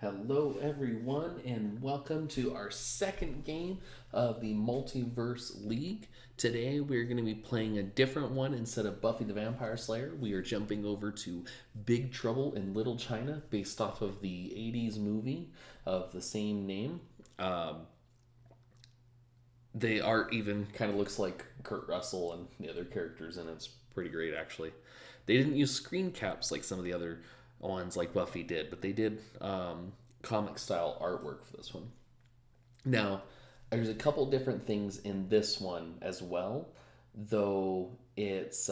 Hello, everyone, and welcome to our second game of the Multiverse League. Today, we're going to be playing a different one. Instead of Buffy the Vampire Slayer, we are jumping over to Big Trouble in Little China, based off of the 80s movie of the same name. The art even kind of looks like Kurt Russell and the other characters, and it's pretty great, actually. They didn't use screen caps like some of the other ones like Buffy did, but they did comic style artwork for this one. Now, there's a couple different things in this one as well, though it's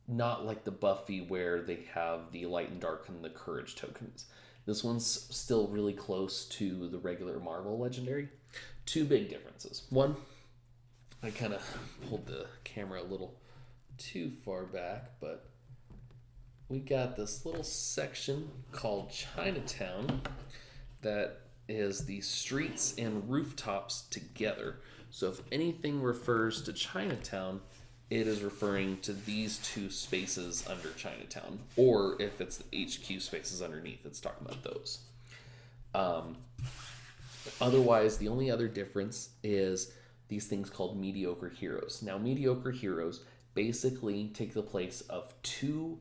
not like the Buffy where they have the light and dark and the courage tokens. This one's still really close to the regular Marvel Legendary. Two big differences. One, I kind of pulled the camera a little too far back, but we got this little section called Chinatown that is the streets and rooftops together. So if anything refers to Chinatown, it is referring to these two spaces under Chinatown. Or if it's the HQ spaces underneath, it's talking about those. Otherwise, the only other difference is these things called mediocre heroes. Now, mediocre heroes basically take the place of two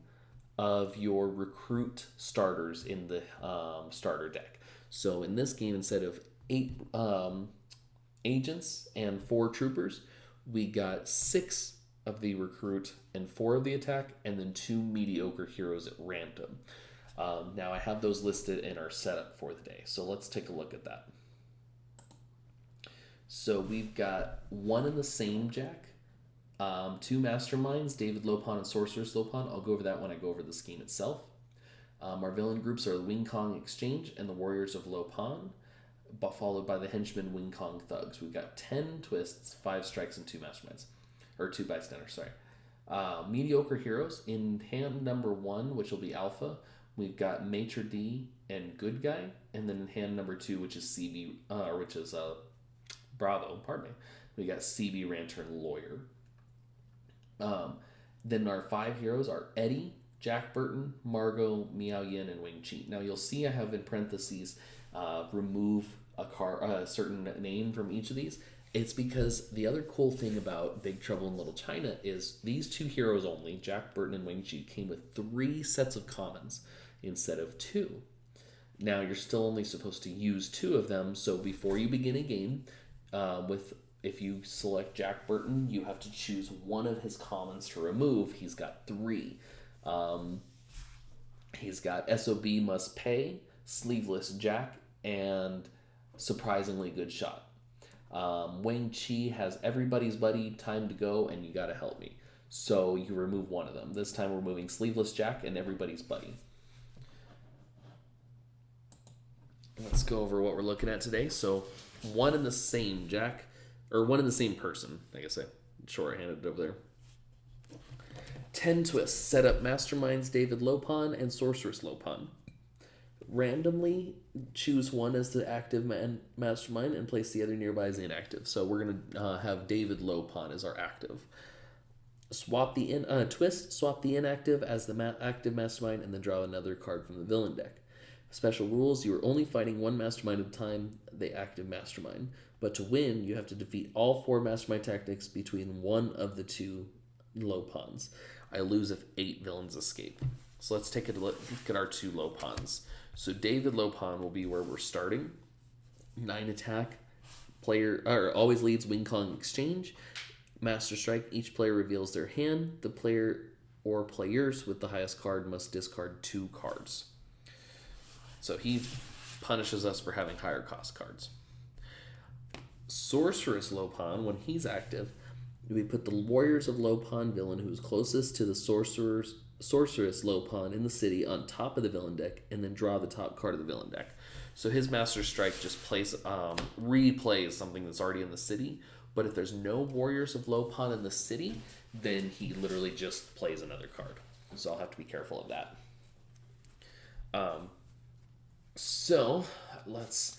of your recruit starters in the starter deck. So in this game, instead of 8 agents and 4 troopers, we got 6 of the recruit and 4 of the attack, and then 2 mediocre heroes at random. Now I have those listed in our setup for the day, so let's take a look at that. So we've got one and the same Jack, 2 Masterminds, David Lopon and Sorcerous Lopon. I'll go over that when I go over the scheme itself. Our villain groups are the Wing Kong Exchange and the Warriors of Lopon, followed by the Henchman Wing Kong Thugs. We've got 10 twists, 5 strikes, and 2 Masterminds. Or 2 Bystanders, sorry. Mediocre heroes. In hand number 1, which will be Alpha, we've got Maitre'D and Good Guy. And then in hand number 2, which is Bravo, pardon me, we got CB, Ranter, and Lawyer. Then our 5 heroes are Eddie, Jack Burton, Margo, Miao, and Wang. Now you'll see I have in parentheses remove a certain name from each of these. It's because the other cool thing about Big Trouble in Little China is these 2 heroes only, Jack Burton and Wang, came with 3 sets of commons instead of 2. Now you're still only supposed to use 2 of them, so before you begin a game, if you select Jack Burton, you have to choose one of his commons to remove. He's got 3. He's got SOB Must Pay, Sleeveless Jack, and Surprisingly Good Shot. Wang has Everybody's Buddy, Time to Go, and You Gotta Help Me. So you remove one of them. This time we're moving Sleeveless Jack and Everybody's Buddy. Let's go over what we're looking at today. So one and the same Jack, or one and the same person, I guess I short-handed it over there. 10 twists. Set up Masterminds, David Lopon, and Sorcerous Lopon. Randomly choose one as the active mastermind and place the other nearby as the inactive. So we're going to have David Lopon as our active. Swap the twist, swap the inactive as the active mastermind, and then draw another card from the villain deck. Special rules: you are only fighting one mastermind at a time, the active mastermind. But to win, you have to defeat all 4 mastermind tactics between one of the 2 Lopons. I lose if 8 villains escape. So let's take a look at our 2 Lopons. So David Lopon will be where we're starting. 9 attack. Player always leads Wing Kong Exchange. Master Strike. Each player reveals their hand. The player or players with the highest card must discard 2 cards. So he punishes us for having higher cost cards. Sorcerous Lopon, when he's active, we put the Warriors of Lopon villain who's closest to the Sorcerous Lopon in the city on top of the villain deck, and then draw the top card of the villain deck. So his Master Strike just replays something that's already in the city, but if there's no Warriors of Lopon in the city, then he literally just plays another card. So I'll have to be careful of that. So let's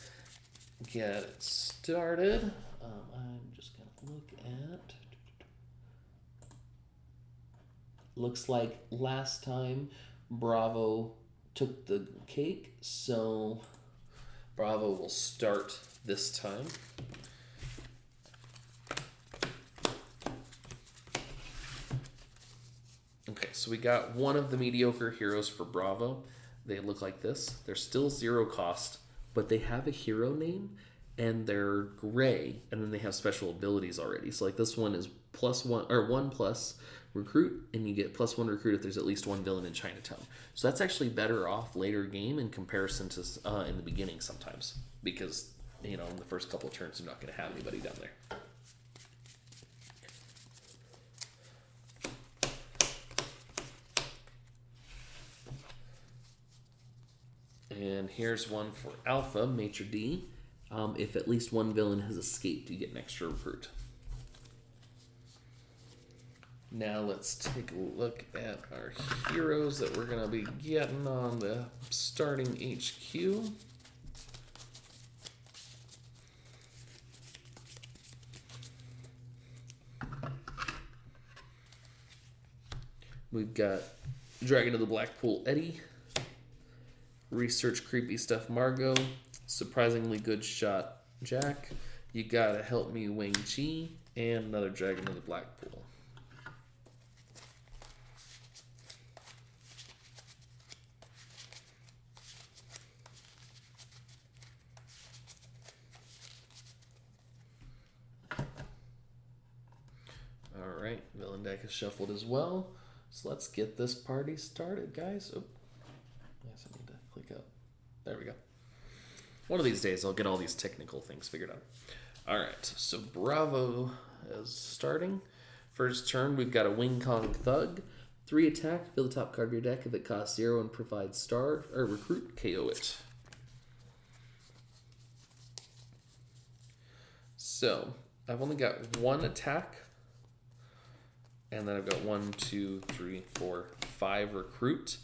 get it started. I'm just going to look at... Looks like last time Bravo took the cake, so Bravo will start this time. Okay, so we got one of the mediocre heroes for Bravo. They look like this. They're still 0 cost, but they have a hero name, and they're gray, and then they have special abilities already. So like this one is +1 or 1+ recruit, and you get +1 recruit if there's at least one villain in Chinatown. So that's actually better off later game in comparison to in the beginning sometimes, because in the first couple of turns you're not going to have anybody down there. And here's one for Alpha, Maitre'D. If at least one villain has escaped, you get an extra recruit. Now let's take a look at our heroes that we're going to be getting on the starting HQ. We've got Dragon of the Black Pool Eddie, Research Creepy Stuff Margo, Surprisingly Good Shot Jack, You Gotta Help Me Wang, and another Dragon of the Black Pool. Alright, villain deck is shuffled as well. So let's get this party started, guys. Oh, yes, I need to click up. There we go. One of these days, I'll get all these technical things figured out. Alright, so Bravo is starting. First turn, we've got a Wing Kong Thug. 3 attack, fill the top card of your deck. If it costs 0 and provides star or recruit, KO it. So, I've only got 1 attack. And then I've got 1, 2, 3, 4, 5 recruit.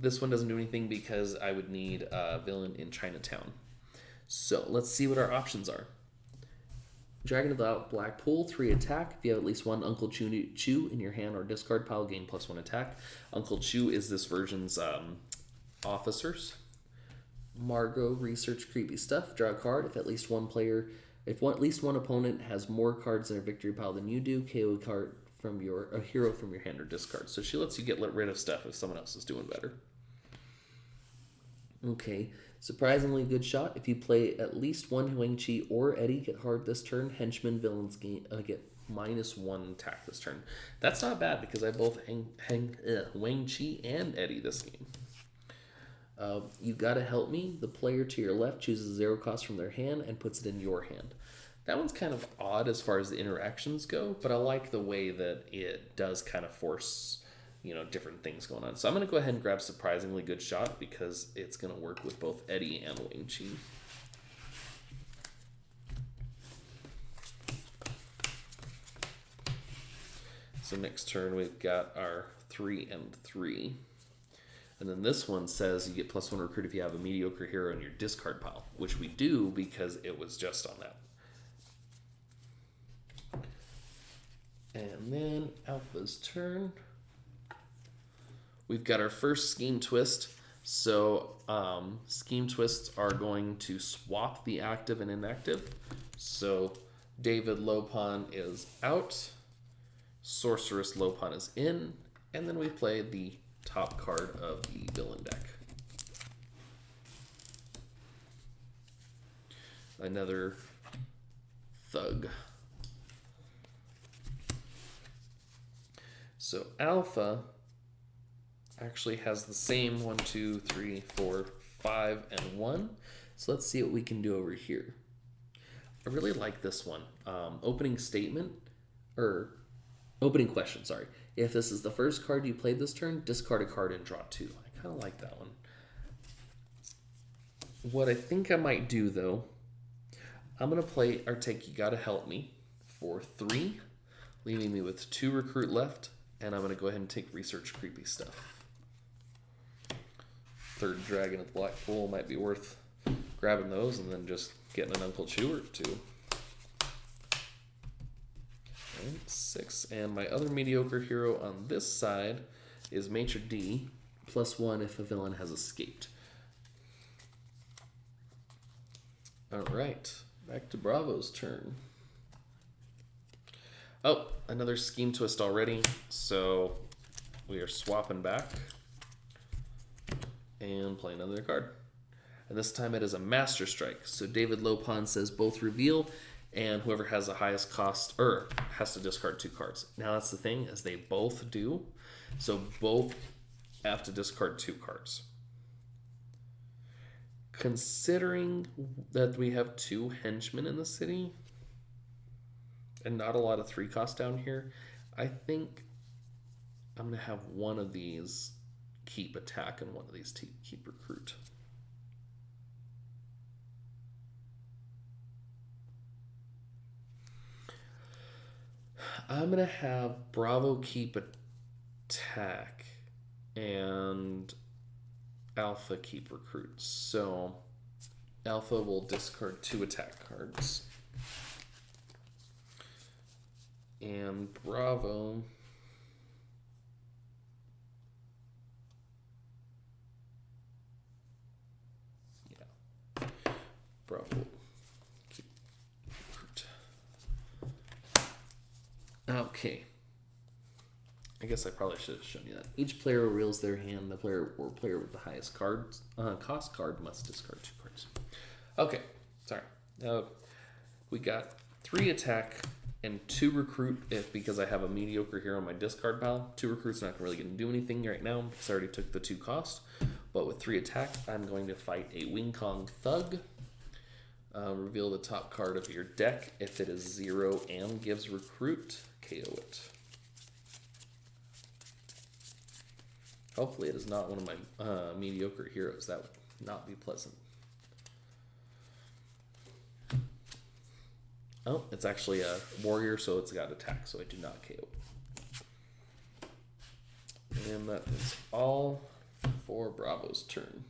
This one doesn't do anything because I would need a villain in Chinatown. So let's see what our options are. Dragon of the Black Pool, 3 attack. If you have at least one Uncle Chu in your hand or discard pile, gain +1 attack. Uncle Chu is this version's officers. Margo, Research Creepy Stuff. Draw a card. If at least one opponent has more cards in their victory pile than you do, KO a hero from your hand or discard. So she lets you get rid of stuff if someone else is doing better. Okay, Surprisingly Good Shot. If you play at least one Wang or Eddie get hard this turn, Henchman villains get -1 attack this turn. That's not bad because I both Wang and Eddie this game. You Gotta Help Me. The player to your left chooses 0 cost from their hand and puts it in your hand. That one's kind of odd as far as the interactions go, but I like the way that it does kind of force, different things going on. So I'm going to go ahead and grab Surprisingly Good Shot because it's going to work with both Eddie and Wang. So next turn we've got our 3 and 3. And then this one says you get +1 recruit if you have a mediocre hero in your discard pile, which we do because it was just on that. And then Alpha's turn. We've got our first Scheme Twist. So Scheme Twists are going to swap the active and inactive. So David Lopon is out. Sorcerous Lopon is in. And then we play the top card of the villain deck. Another Thug. So Alpha actually has the same 1, 2, 3, 4, 5, and 1. So let's see what we can do over here. I really like this one. Opening question, sorry. If this is the first card you played this turn, discard a card and draw 2. I kind of like that one. What I think I might do, though, I'm going to play or take You Gotta Help Me for 3, leaving me with 2 recruit left, and I'm going to go ahead and take Research Creepy Stuff. Third Dragon of the Black Pool might be worth grabbing those and then just getting an Uncle Chu or 2. 6. And my other mediocre hero on this side is Maitre'D. +1 if a villain has escaped. All right, back to Bravo's turn. Oh, another scheme twist already. So we are swapping back and playing another card. And this time it is a Master Strike. So David Lopon says both reveal, and whoever has the highest cost has to discard 2 cards. Now that's the thing, is they both do. So both have to discard 2 cards. Considering that we have 2 henchmen in the city and not a lot of 3 cost down here, I think I'm going to have one of these keep attack and one of these keep recruit. I'm going to have Bravo keep attack and Alpha keep recruit. So Alpha will discard 2 attack cards. And Bravo Bravo keep recruit. Okay. I guess I probably should have shown you that. Each player reveals their hand. The player with the highest cost card must discard 2 cards. Okay, sorry. We got 3 attack and 2 recruit because I have a mediocre here on my discard pile. 2 recruit's not really going to do anything right now because I already took the 2 cost. But with 3 attack, I'm going to fight a Wing Kong Thug. Reveal the top card of your deck. If it is 0 and gives recruit, KO it. Hopefully it is not one of my mediocre heroes. That would not be pleasant. Oh, it's actually a warrior, so it's got attack, so I do not KO. And that is all for Bravo's turn.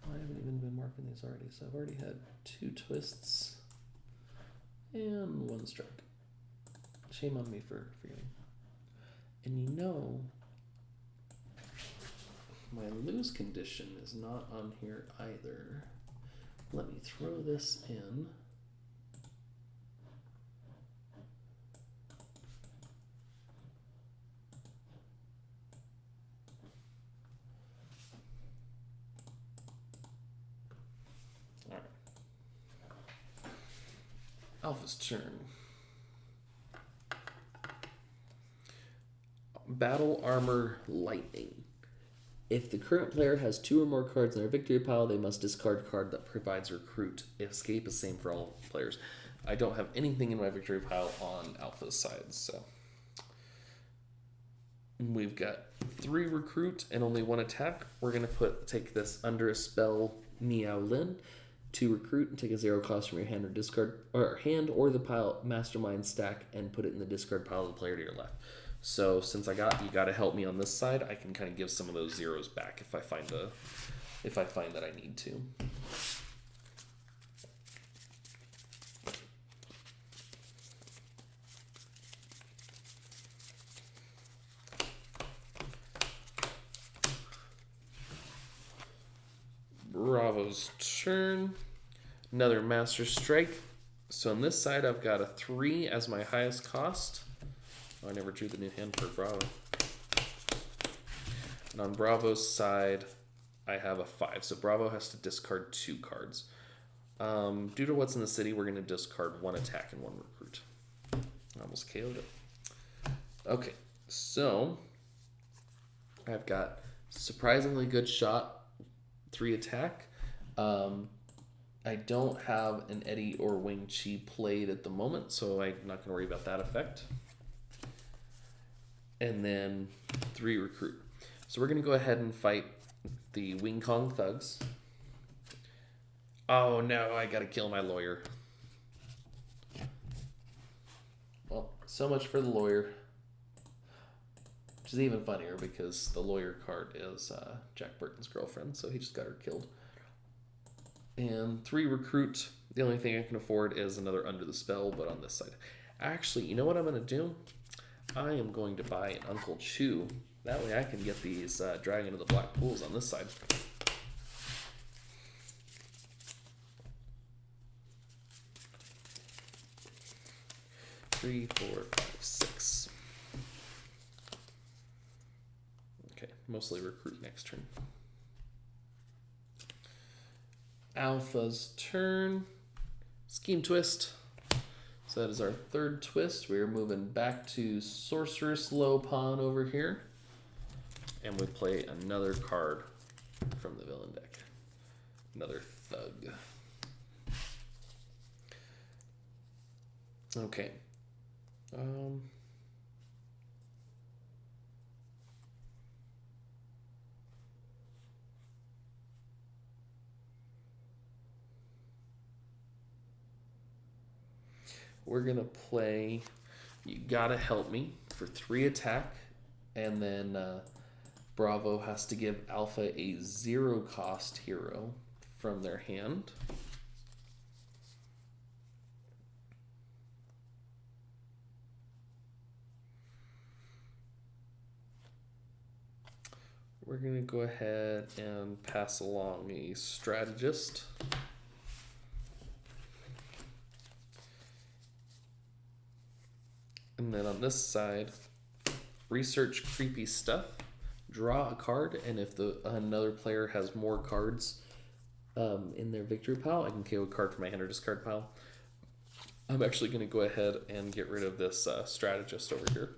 Oh, I haven't even been marking these already, so I've already had 2 twists and 1 strike. Shame on me for forgetting. And you know, my lose condition is not on here either. Let me throw this in. All right. Alpha's turn. Battle Armor Lightning. If the current player has 2 or more cards in their victory pile, they must discard a card that provides recruit. Escape is same for all players. I don't have anything in my victory pile on Alpha's side, so we've got 3 recruit and only 1 attack. We're gonna take this under a spell Miao Lin, 2 recruit and take a 0 cost from your hand or discard or the pile Mastermind stack and put it in the discard pile of the player to your left. So since you got to help me on this side, I can kind of give some of those 0s back if I find that I need to. Bravo's turn. Another Master Strike. So on this side, I've got a 3 as my highest cost. Oh, I never drew the new hand for Bravo. And on Bravo's side, I have a 5. So Bravo has to discard 2 cards. Due to what's in the city, we're going to discard 1 attack and 1 recruit. I almost KO'd it. Okay, so I've got surprisingly good shot, 3 attack. I don't have an Eddie or Wing Chi played at the moment, so I'm not going to worry about that effect. And then 3 recruit. So we're going to go ahead and fight the Wing Kong Thugs. Oh no, I got to kill my lawyer. Well, so much for the lawyer. Which is even funnier because the lawyer card is Jack Burton's girlfriend, so he just got her killed. And 3 recruit. The only thing I can afford is another under the spell, but on this side. Actually, you know what I'm going to do? I am going to buy an Uncle Chew That way I can get these dragging into the black pools on this side. Three, 4, 5, 6. Okay, mostly recruit next turn. Alpha's turn. Scheme twist. So that is our third twist. We are moving back to Sorcerous low pawn over here. And we play another card from the villain deck. Another thug. Okay. We're gonna play You Gotta Help Me for 3 attack, and then Bravo has to give Alpha a 0 cost hero from their hand. We're gonna go ahead and pass along a Strategist. And then on this side, research creepy stuff, draw a card, and if another player has more cards in their victory pile, I can KO a card from my hand or discard pile. I'm actually going to go ahead and get rid of this strategist over here.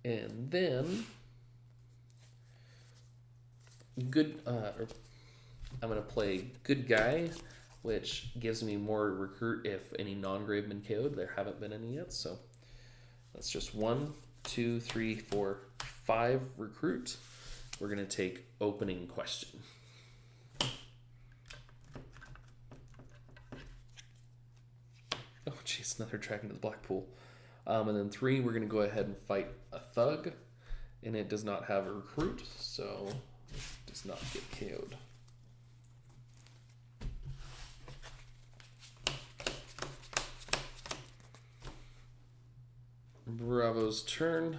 And then, I'm going to play Good Guy, which gives me more recruit if any non-grave been KO'd. There haven't been any yet, so that's just 1, 2, 3, 4, 5 recruit. We're gonna take Opening Question. Oh jeez, another drag into the black pool. And then 3, we're gonna go ahead and fight a thug, and it does not have a recruit, so it does not get KO'd. Bravo's turn.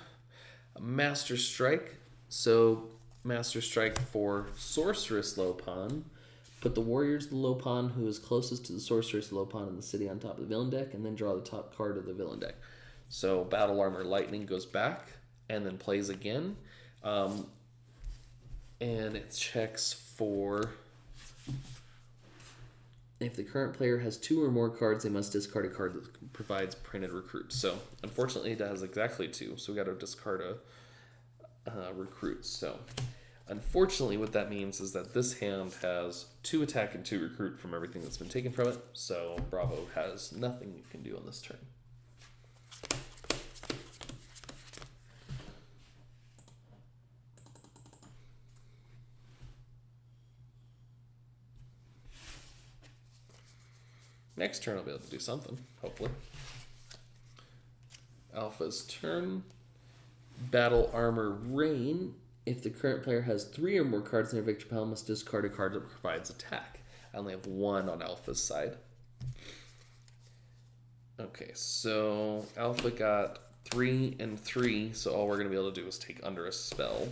Master Strike. So Master Strike for Sorcerous low pawn. Put the warriors the low pawn who is closest to the Sorcerous low pawn in the city on top of the villain deck, and then draw the top card of the villain deck. So Battle Armor Lightning goes back and then plays again. And it checks for if the current player has 2 or more cards, they must discard a card that provides printed recruit. So unfortunately, it has exactly 2, so we got to discard a recruit. So unfortunately, what that means is that this hand has 2 attack and 2 recruit from everything that's been taken from it. So Bravo has nothing you can do on this turn. Next turn I'll be able to do something, hopefully. Alpha's turn. Battle Armor Rain. If the current player has 3 or more cards in their victory pile, must discard a card that provides attack. I only have 1 on Alpha's side. Okay, so Alpha got 3 and 3, so all we're going to be able to do is take under a spell.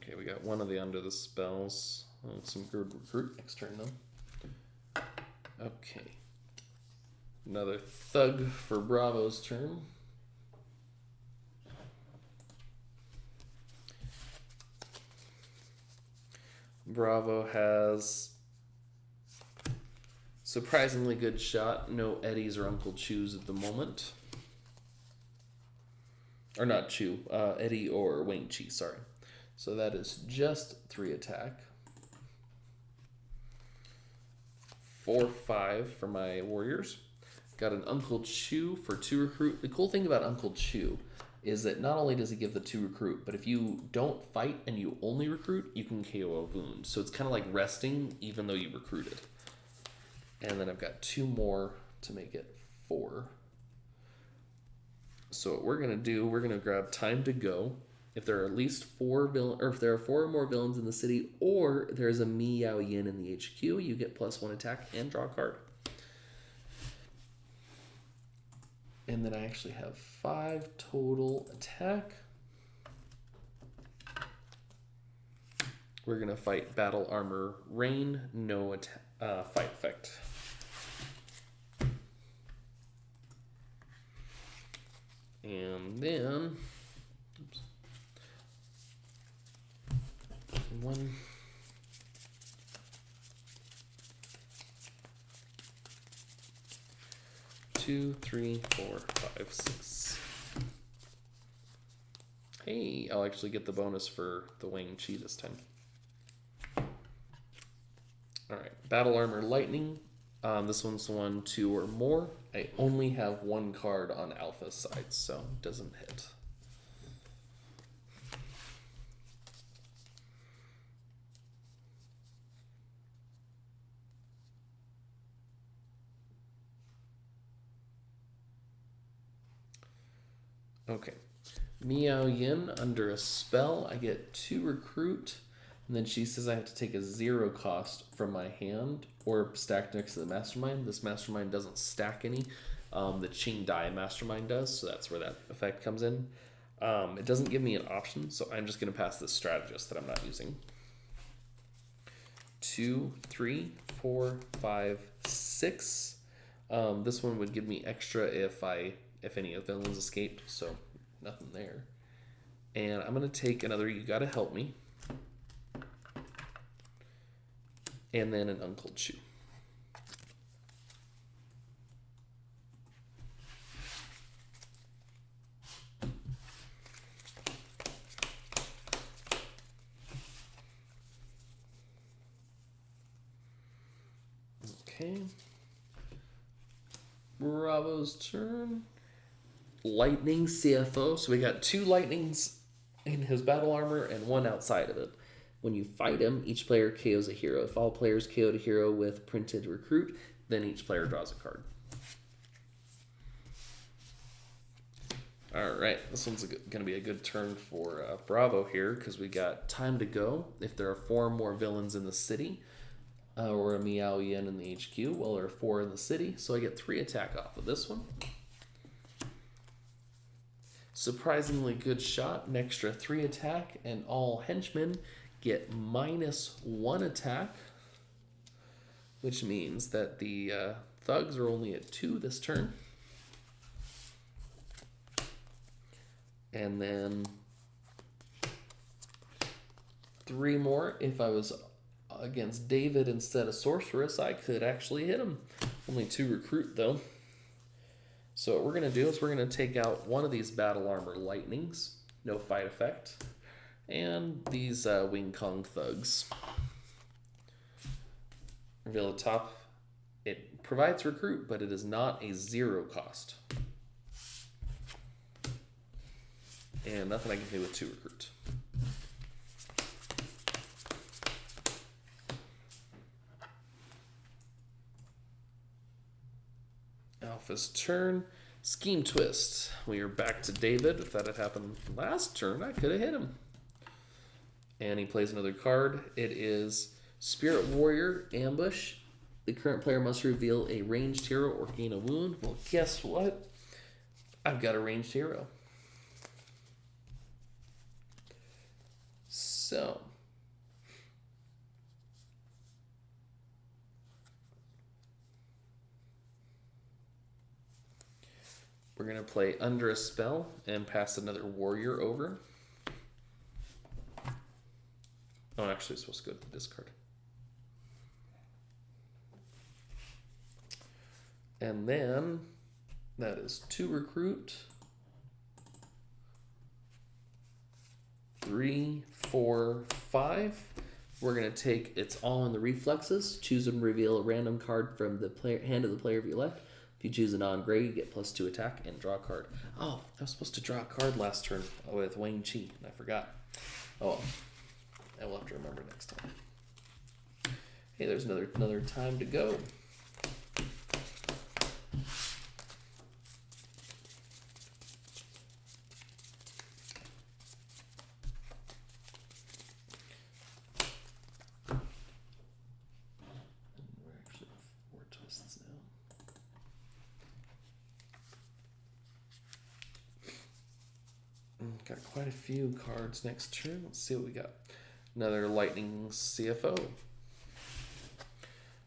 Okay, we got one of the under the spells. Some good recruit next turn though. Okay. Another thug for Bravo's turn. Bravo has surprisingly good shot. No Eddies or Uncle Chews at the moment. Or not Chew, Eddie or Wang, sorry. So that is just 3 attack. 4/5 for my warriors. Got an Uncle Chew for 2 recruit. The cool thing about Uncle Chew is that not only does he give the 2 recruit, but if you don't fight and you only recruit, you can KO a wound. So it's kind of like resting even though you recruited. And then I've got 2 more to make it 4. So what we're gonna do, we're gonna grab time to go. If there are at least 4 villains, or if there are 4 or more villains in the city, or there's a Miao Yin in the HQ, you get +1 attack and draw a card. And then I actually have 5 total attack. We're gonna fight Battle Armor Rain, no fight effect. And then, oops, 1, 2, 3, 4, 5, 6. Hey, I'll actually get the bonus for the Wang this time. Alright, Battle Armor Lightning. This one's 1, 2, or more. I only have 1 card on Alpha side, so it doesn't hit. Okay. Miao Yin under a spell. I get 2 recruit. And then she says I have to take a 0 cost from my hand or stack next to the Mastermind. This Mastermind doesn't stack any. The Qing Dai Mastermind does, so that's where that effect comes in. It doesn't give me an option, so I'm just going to pass this Strategist that I'm not using. 2, 3, 4, 5, 6. This one would give me extra if any of the villains escaped, so nothing there. And I'm going to take another You Gotta Help Me. And then an Uncle Chu. Okay. Bravo's turn. Lightning CFO. So we got 2 lightnings in his battle armor and 1 outside of it. When you fight him, each player KOs a hero. If all players KO'd a hero with printed recruit, then each player draws a card. Alright, this one's going to be a good turn for Bravo here, because we got time to go. If there are 4 or more villains in the city, or a Miao Yin in the HQ, well, there are 4 in the city, so I get 3 attack off of this one. Surprisingly good shot, an extra 3 attack, and all henchmen get -1 attack, which means that the thugs are only at 2 this turn. And then 3 more. If I was against David instead of Sorcerous, I could actually hit him. Only 2 recruit though. So what we're going to do is we're going to take out one of these Battle Armor Lightnings, no fight effect, and these Wing Kong thugs. Reveal the top. It provides recruit, but it is not a 0 cost. And nothing I can do with 2 recruit. Alpha's turn. Scheme Twist. We are back to David. If that had happened last turn, I could have hit him. And he plays another card. It is Spirit Warrior Ambush. The current player must reveal a ranged hero or gain a wound. Well, guess what? I've got a ranged hero. So we're going to play Under a Spell and pass another warrior over. Oh, actually, it's supposed to go to the discard. And then that is 2 recruit. 3, 4, 5. We're going to take It's All in the Reflexes. Choose and reveal a random card from the hand of the player of your left. If you choose a non-gray, you get +2 attack and draw a card. Oh, I was supposed to draw a card last turn with Wang, and I forgot. Oh, well. I will have to remember next time. Hey, there's another time to go. got quite a few cards next turn. Let's see what we got. Another Lightning CFO.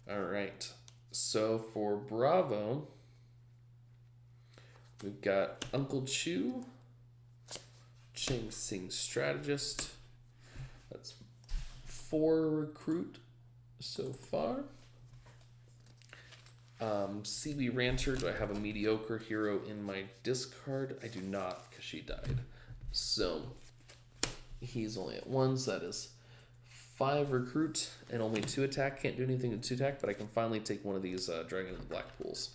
All right. So for Bravo, we've got Uncle Chu, Ching Sing Strategist. That's 4 recruit so far. CB Ranter, do I have a mediocre hero in my discard? I do not, because she died. So he's only at 1, so that is 5 recruit and only 2 attack. Can't do anything with 2 attack, but I can finally take one of these Dragon of the Black Pools.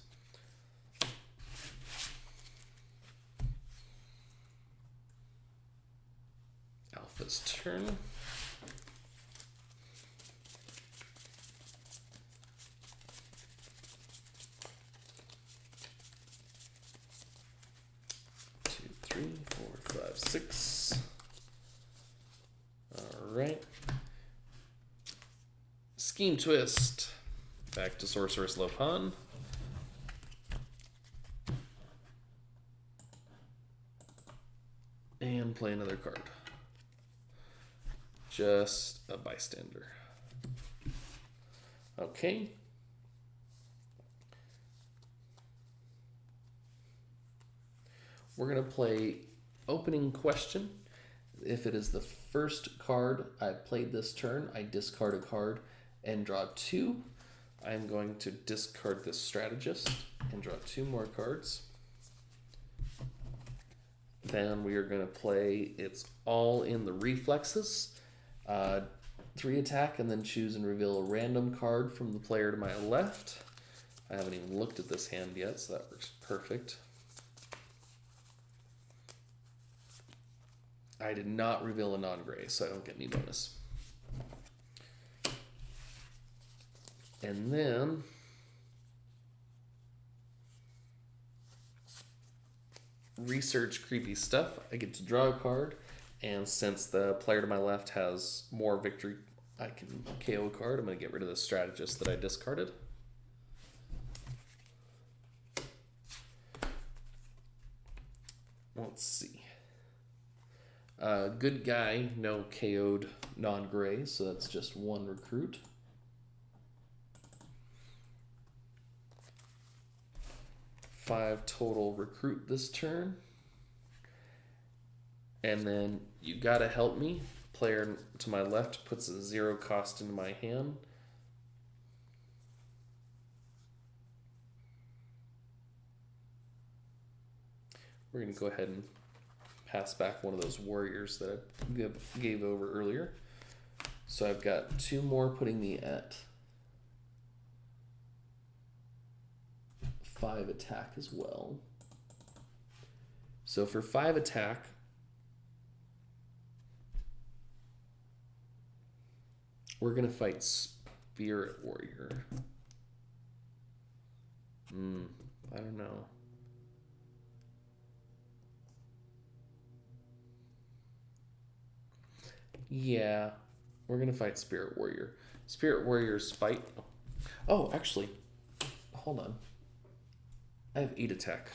Alpha's turn. Two, 3, 4, 5, 6. All right. Scheme Twist. Back to Sorcerous Lopan. And play another card. Just a Bystander. Okay. We're going to play Opening Question. If it is the first card I played this turn, I discard a card and draw 2. I'm going to discard this Strategist and draw 2 more cards. Then we are going to play It's All in the Reflexes. 3 attack and then choose and reveal a random card from the player to my left. I haven't even looked at this hand yet, so that works perfect. I did not reveal a non-gray, so I don't get any bonus. And then research creepy stuff. I get to draw a card, and since the player to my left has more victory, I can KO a card. I'm going to get rid of the strategist that I discarded. Let's see. Good guy, no KO'd non-gray, so that's just 1 recruit. Five total recruit this turn. And then You Gotta Help Me. Player to my left puts a 0 cost into my hand. We're going to go ahead and pass back one of those warriors that I gave over earlier. So I've got 2 more, putting me at 5 attack as well. So for 5 attack, we're going to fight Spirit Warrior. I don't know. Yeah, we're going to fight Spirit Warrior. Spirit Warrior's fight. Oh, actually, hold on. I have 8 attack.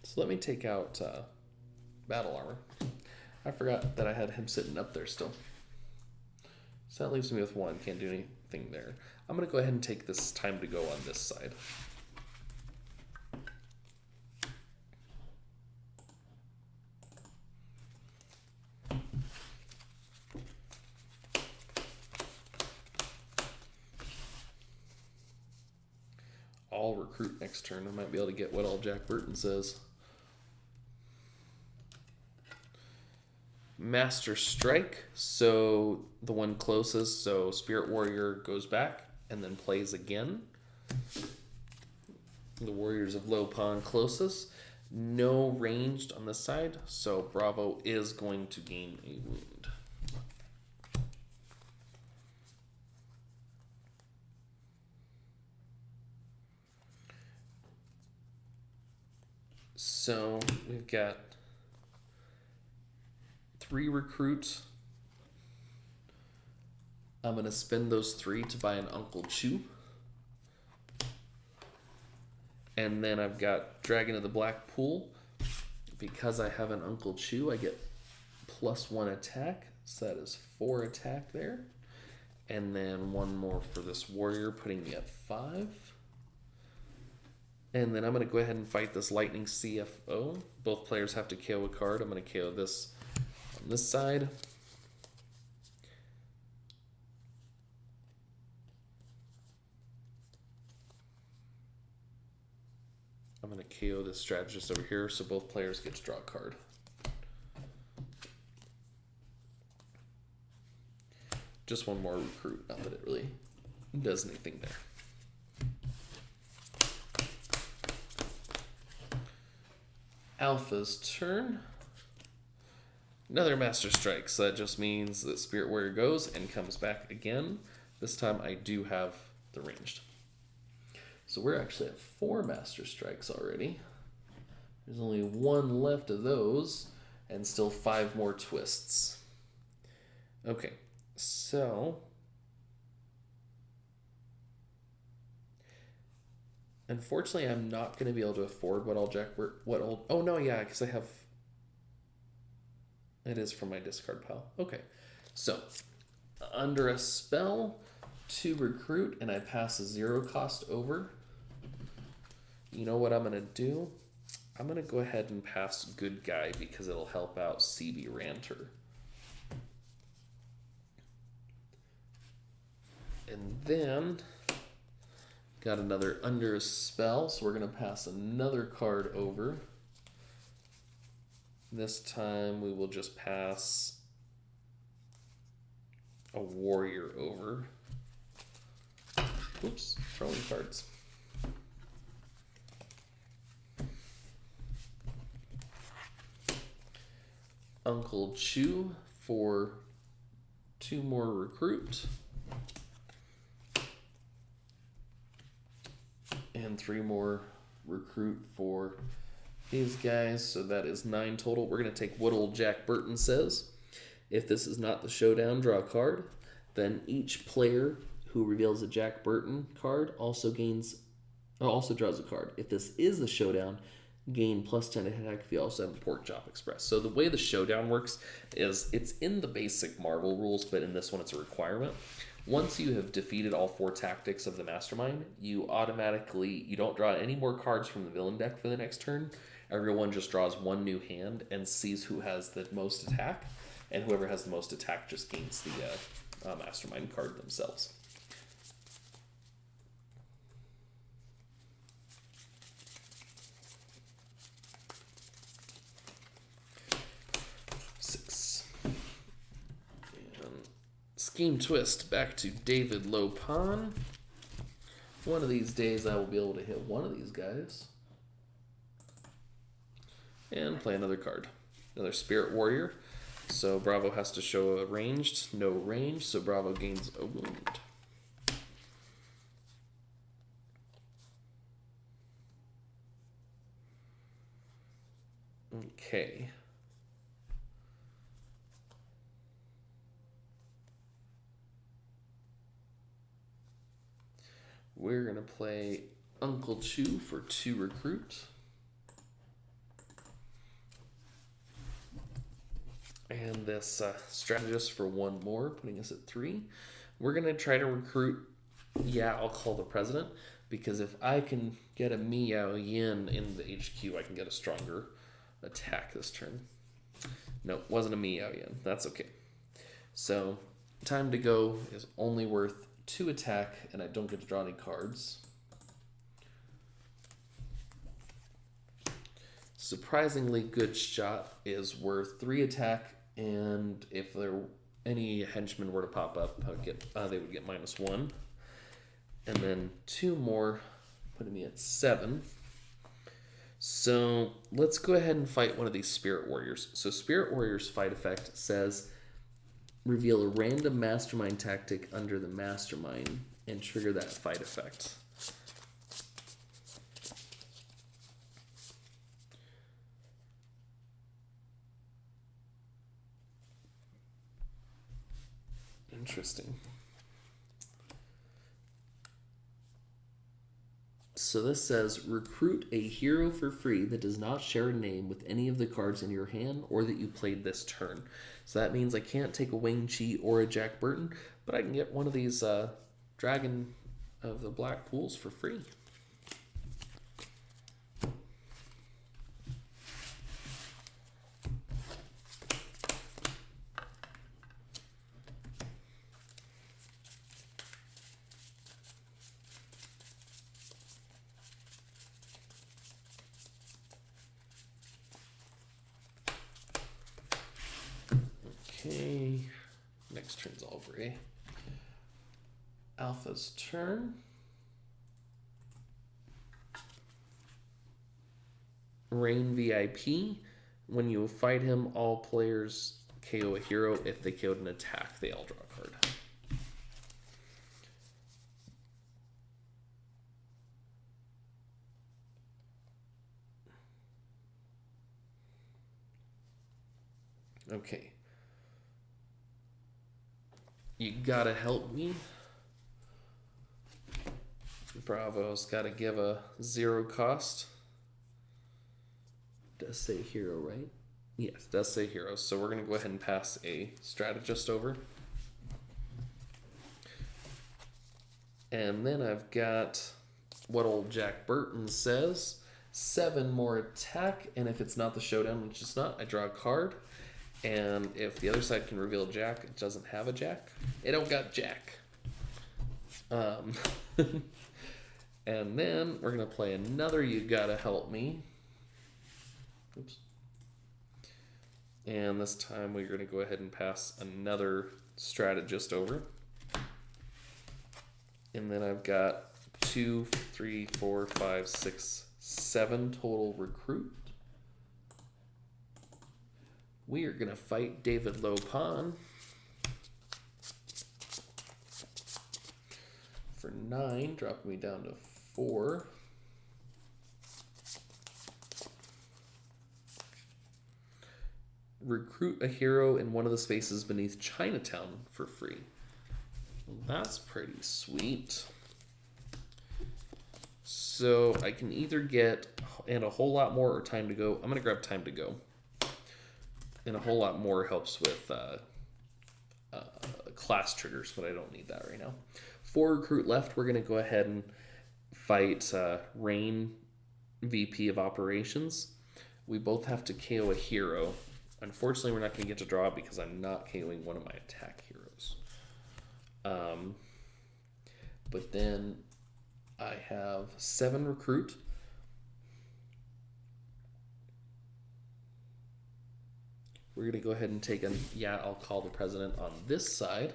So let me take out Battle Armor. I forgot that I had him sitting up there still. So that leaves me with 1. Can't do anything there. I'm going to go ahead and take this time to go on this side. I'll recruit next turn. I might be able to get what all Jack Burton says. Master Strike, so the one closest, so Spirit Warrior goes back and then plays again. The Warriors of Low Pond closest. No ranged on this side, so Bravo is going to gain a wound. So we've got 3 recruits. I'm going to spend those 3 to buy an Uncle Chu. And then I've got Dragon of the Black Pool. because I have an Uncle Chew, I get +1 attack. So that is 4 attack there. And then 1 more for this warrior, putting me at 5. And then I'm going to go ahead and fight this Lightning CFO. Both players have to KO a card. I'm going to KO this on this side. I'm going to KO this strategist over here, so both players get to draw a card. Just 1 more recruit, not that it really does anything there. Alpha's turn. Another Master Strike, so that just means that Spirit Warrior goes and comes back again. This time I do have the ranged. So we're actually at 4 Master Strikes already. There's only 1 left of those, and still 5 more twists. Okay, so unfortunately, I'm not going to be able to afford oh no, yeah, because I have, it is from my discard pile. Okay, so under a spell to recruit, and I pass a 0 cost over. You know what I'm going to do? I'm going to go ahead and pass Good Guy because it'll help out CB Ranter. And then got another under a spell, so we're going to pass another card over. This time we will just pass a warrior over. Oops, throwing cards. Uncle Chew for 2 more recruit. And 3 more recruit for these guys, so that is 9 total. We're going to take what old Jack Burton says. If this is not the showdown, draw a card. Then each player who reveals a Jack Burton card also draws a card. If this is the showdown, gain +10 attack if you also have a Pork Chop Express. So the way the showdown works is it's in the basic Marvel rules, but in this one it's a requirement. Once you have defeated all 4 tactics of the Mastermind, you don't draw any more cards from the villain deck for the next turn. Everyone just draws 1 new hand and sees who has the most attack, and whoever has the most attack just gains the Mastermind card themselves. Scheme Twist back to David Lopan. One of these days I will be able to hit one of these guys. And play another card. Another Spirit Warrior. So Bravo has to show a ranged, no range, so Bravo gains a wound. Okay. We're going to play Uncle Chew for 2 recruit. And this strategist for 1 more, putting us at 3. We're going to try to recruit, I'll call the president, because if I can get a Miao Yin in the HQ, I can get a stronger attack this turn. No, wasn't a Miao Yin. That's okay. So, time to go is only worth 2 attack, and I don't get to draw any cards. Surprisingly good shot is worth 3 attack, and if any henchmen were to pop up, they would get -1. And then 2 more, putting me at 7. So let's go ahead and fight one of these Spirit Warriors. So Spirit Warrior's fight effect says, reveal a random Mastermind tactic under the Mastermind and trigger that fight effect. Interesting. So this says, recruit a hero for free that does not share a name with any of the cards in your hand or that you played this turn. So that means I can't take a Wang or a Jack Burton, but I can get one of these Dragon of the Black Pools for free. Okay, next turn's all gray. Alpha's turn. Rain VIP. When you fight him, all players KO a hero. If they KO'd an attack, they all draw a card. Okay. You gotta help me. Bravo's gotta give a 0 cost. Does say hero, right? Yes, it does say hero. So we're gonna go ahead and pass a strategist over. And then I've got what old Jack Burton says. 7 more attack, and if it's not the showdown, which it's not, I draw a card. And if the other side can reveal Jack, it doesn't have a Jack. It don't got Jack. And then we're going to play another You Gotta Help Me. Oops. And this time we're going to go ahead and pass another strategist over. And then I've got 2, 3, 4, 5, 6, 7 total recruit. We are going to fight David Lopan for 9, dropping me down to 4. Recruit a hero in one of the spaces beneath Chinatown for free. Well, that's pretty sweet. So I can either get and a whole lot more or time to go. I'm going to grab time to go. And a whole lot more helps with class triggers, but I don't need that right now. 4 recruit left. We're going to go ahead and fight Rain, VP of Operations. We both have to KO a hero. Unfortunately, we're not going to get to draw because I'm not KOing one of my attack heroes. But then I have 7 recruit. We're going to go ahead and take a, yeah, I'll call the president on this side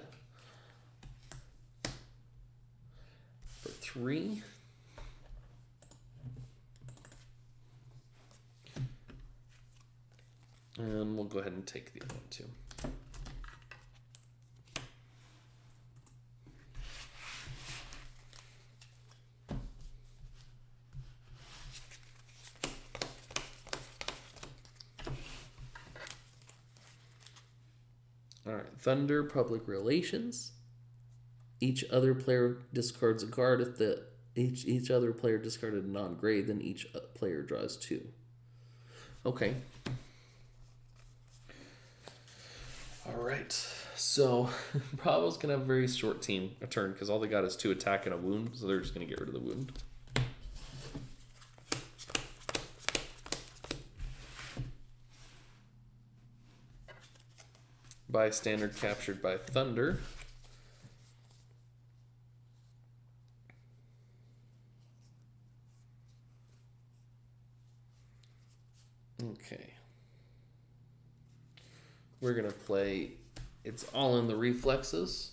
for 3. And we'll go ahead and take the other one too. All right, Thunder, Public Relations. Each other player discards a card. If each other player discarded a non-gray, then each player draws 2. Okay. All right. So Bravo's gonna have a very short turn because all they got is 2 attack and a wound, so they're just gonna get rid of the wound. Bystander captured by Thunder. Okay. We're going to play, it's all in the reflexes.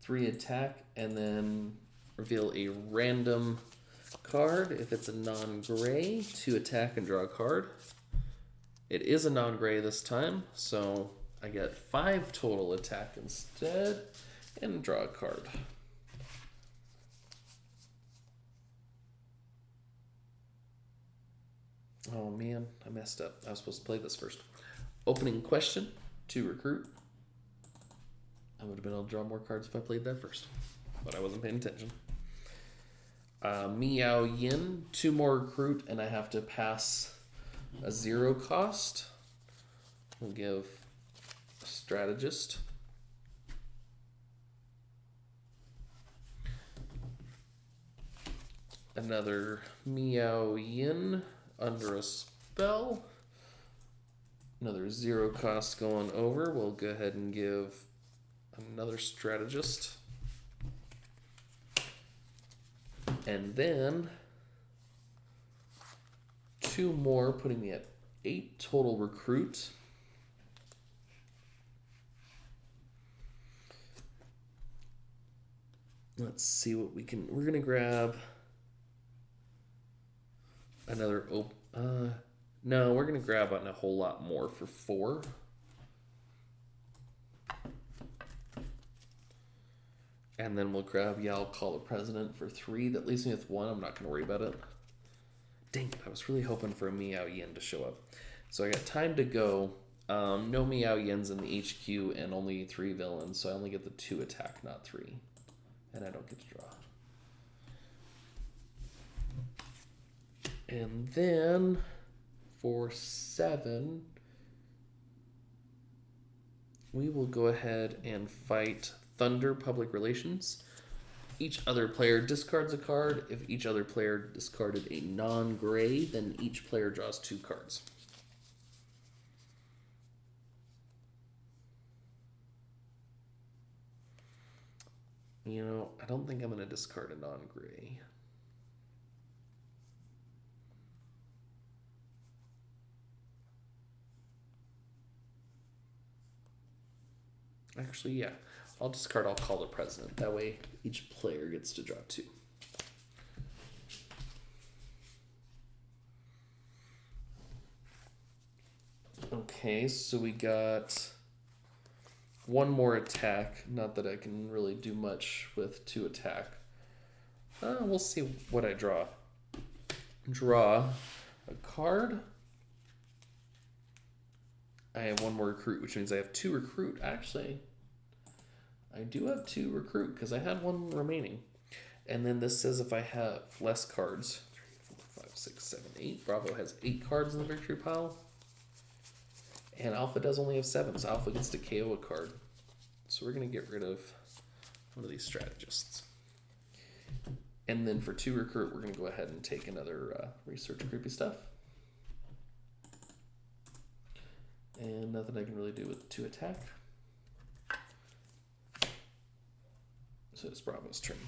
3 attack, and then reveal a random card. If it's a non-gray, 2 attack and draw a card. It is a non-gray this time, so I get 5 total attack instead, and draw a card. Oh man, I messed up. I was supposed to play this first. Opening question, 2 recruit. I would have been able to draw more cards if I played that first, but I wasn't paying attention. Miao Yin, 2 more recruit, and I have to pass a 0 cost. We'll give a strategist. Another Miao Yin under a spell. Another 0 cost going over. We'll go ahead and give another strategist. And then 2 more, putting me at 8 total recruit. Let's see what we can. We're gonna grab another. No, we're gonna grab on a whole lot more for 4. And then we'll grab, I'll call the president for 3. That leaves me with 1. I'm not gonna worry about it. Dang it, I was really hoping for a Miao Yin to show up. So I got time to go. No Miao Yins in the HQ and only 3 villains, so I only get the 2 attack, not 3. And I don't get to draw. And then for 7, we will go ahead and fight Thunder Public Relations. Each other player discards a card. If each other player discarded a non-gray, then each player draws 2 cards. You know, I don't think I'm going to discard a non-gray. Actually, yeah. I'll discard, I'll call the president. That way, each player gets to draw 2. Okay, so we got 1 more attack. Not that I can really do much with 2 attack. We'll see what I draw. Draw a card. I have 1 more recruit, which means I have 2 recruit. Actually, I do have 2 recruit because I had 1 remaining. And then this says if I have less cards, 3, 4, 5, 6, 7, 8. Bravo has 8 cards in the victory pile. And Alpha does only have 7, so Alpha gets to KO a card. So we're going to get rid of one of these strategists. And then for 2 recruit, we're going to go ahead and take another research creepy stuff. And nothing I can really do with 2 attack. So it's Bravo's turn.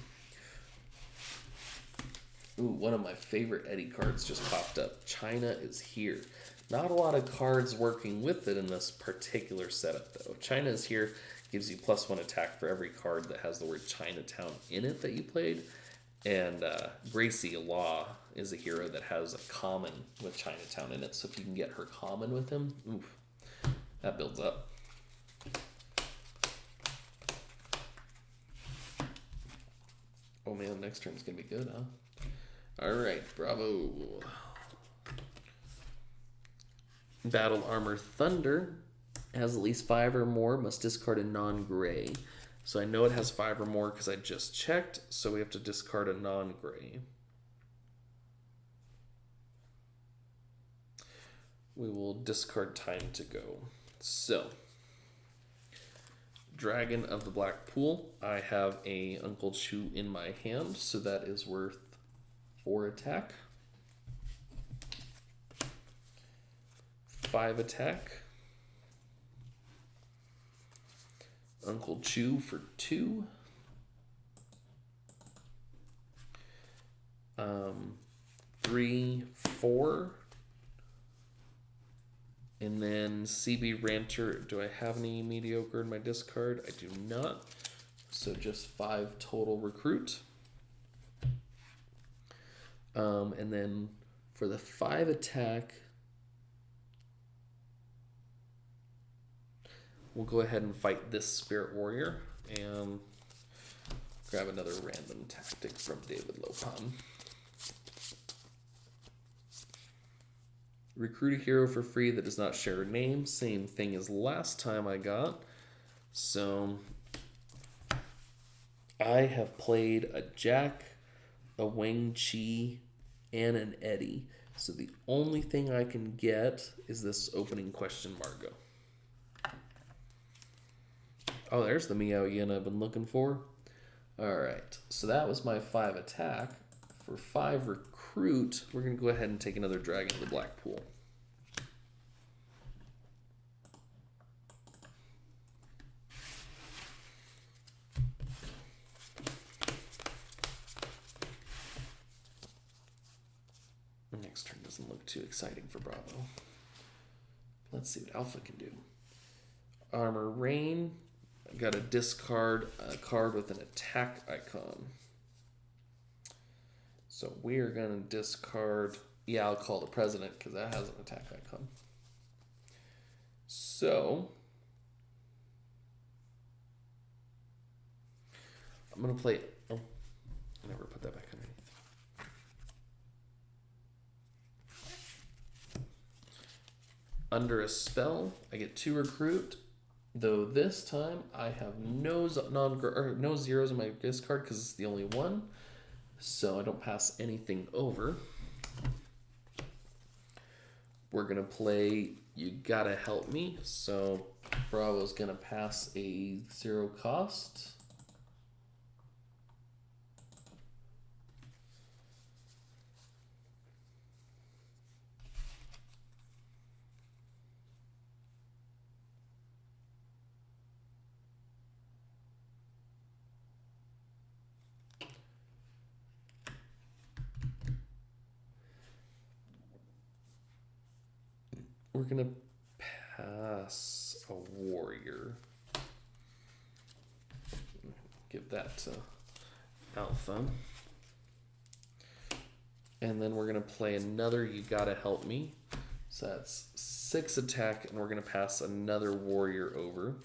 Ooh, one of my favorite Eddie cards just popped up. China is here. Not a lot of cards working with it in this particular setup, though. China is here, gives you +1 attack for every card that has the word Chinatown in it that you played. And Gracie Law is a hero that has a common with Chinatown in it. So if you can get her common with him, oof, that builds up. Oh man, next turn's gonna be good, huh? Alright, Bravo. Battle Armor Thunder has at least 5 or more, must discard a non-gray. So I know it has 5 or more because I just checked, so we have to discard a non-gray. We will discard Time to Go. So, Dragon of the Black Pool. I have a Uncle Chu in my hand, so that is worth 4 attack. 5 attack. Uncle Chu for 2. 3, 4. And then CB Ranter. Do I have any Mediocre in my discard? I do not. So just 5 total recruit. And then for the 5 attack, we'll go ahead and fight this Spirit Warrior and grab another random tactic from David Lopon. Recruit a hero for free that does not share a name. Same thing as last time I got. So I have played a Jack, a Wang, and an Eddie. So the only thing I can get is this opening question, Margo. Oh, there's the Miao Yin I've been looking for. Alright, so that was my 5 attack. For 5 recruit, we're going to go ahead and take another dragon to the black pool. Next turn doesn't look too exciting for Bravo. Let's see what Alpha can do. Armor Rain. I've got to discard a card with an attack icon. So we're going to discard... Yeah, I'll call the President because that has an attack icon. So... I'm going to play... Oh, I never put that back underneath. Under a spell, I get 2 recruit, though this time I have no zeros in my discard because it's the only one, so I don't pass anything over. We're going to play You Gotta Help Me, so Bravo's going to pass a 0 cost. We're going to pass a warrior. Give that to Alpha. And then we're going to play another You Gotta Help Me. So that's 6 attack, and we're going to pass another warrior over.